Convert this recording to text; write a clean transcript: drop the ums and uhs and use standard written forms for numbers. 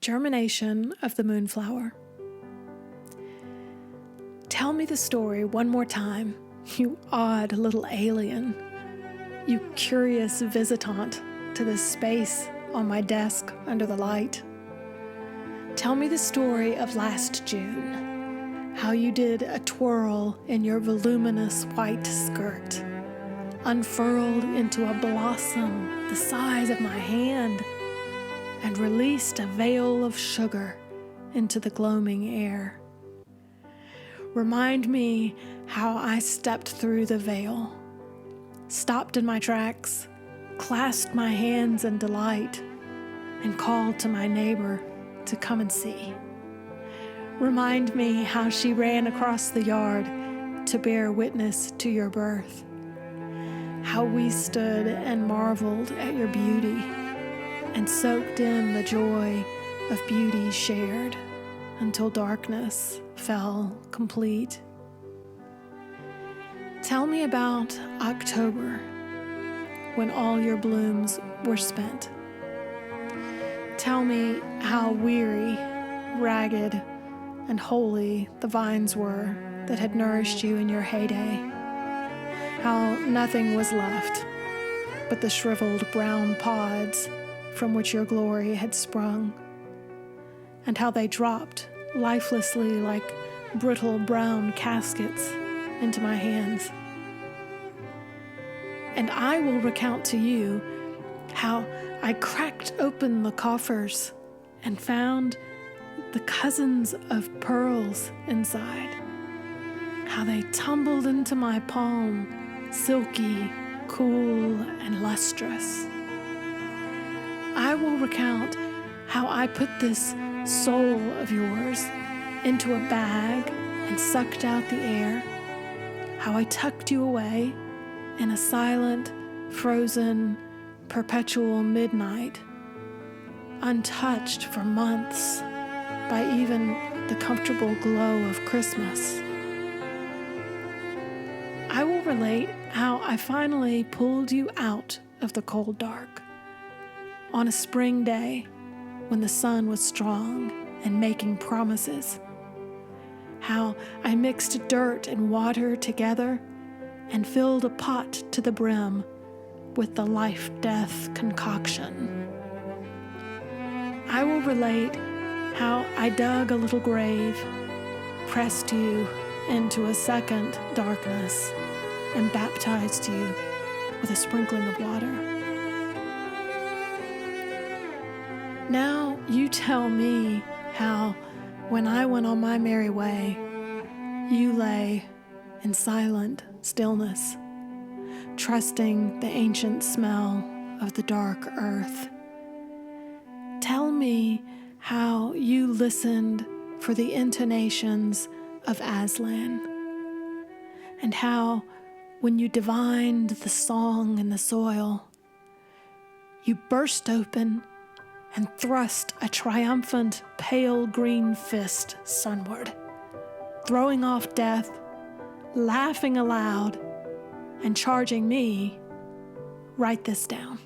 Germination of the Moonflower. Tell me the story one more time, you odd little alien, you curious visitant to this space on my desk under the light. Tell me the story of last June, how you did a twirl in your voluminous white skirt, unfurled into a blossom the size of my hand, and released a veil of sugar into the gloaming air. Remind me how I stepped through the veil, stopped in my tracks, clasped my hands in delight, and called to my neighbor to come and see. Remind me how she ran across the yard to bear witness to your birth, how we stood and marveled at your beauty and soaked in the joy of beauty shared until darkness fell complete. Tell me about October, when all your blooms were spent. Tell me how weary, ragged, and holy the vines were that had nourished you in your heyday, how nothing was left but the shriveled brown pods from which your glory had sprung, and how they dropped lifelessly like brittle brown caskets into my hands. And I will recount to you how I cracked open the coffers and found the cousins of pearls inside, how they tumbled into my palm, silky, cool, and lustrous. I will recount how I put this soul of yours into a bag and sucked out the air, how I tucked you away in a silent, frozen, perpetual midnight, untouched for months by even the comfortable glow of Christmas. I will relate how I finally pulled you out of the cold dark on a spring day when the sun was strong and making promises, how I mixed dirt and water together and filled a pot to the brim with the life-death concoction. I will relate how I dug a little grave, pressed you into a second darkness, and baptized you with a sprinkling of water. Now you tell me how, when I went on my merry way, you lay in silent stillness, trusting the ancient smell of the dark earth. Tell me how you listened for the intonations of Aslan, and how, when you divined the song in the soil, you burst open and thrust a triumphant pale green fist sunward, throwing off death, laughing aloud, and charging me, write this down.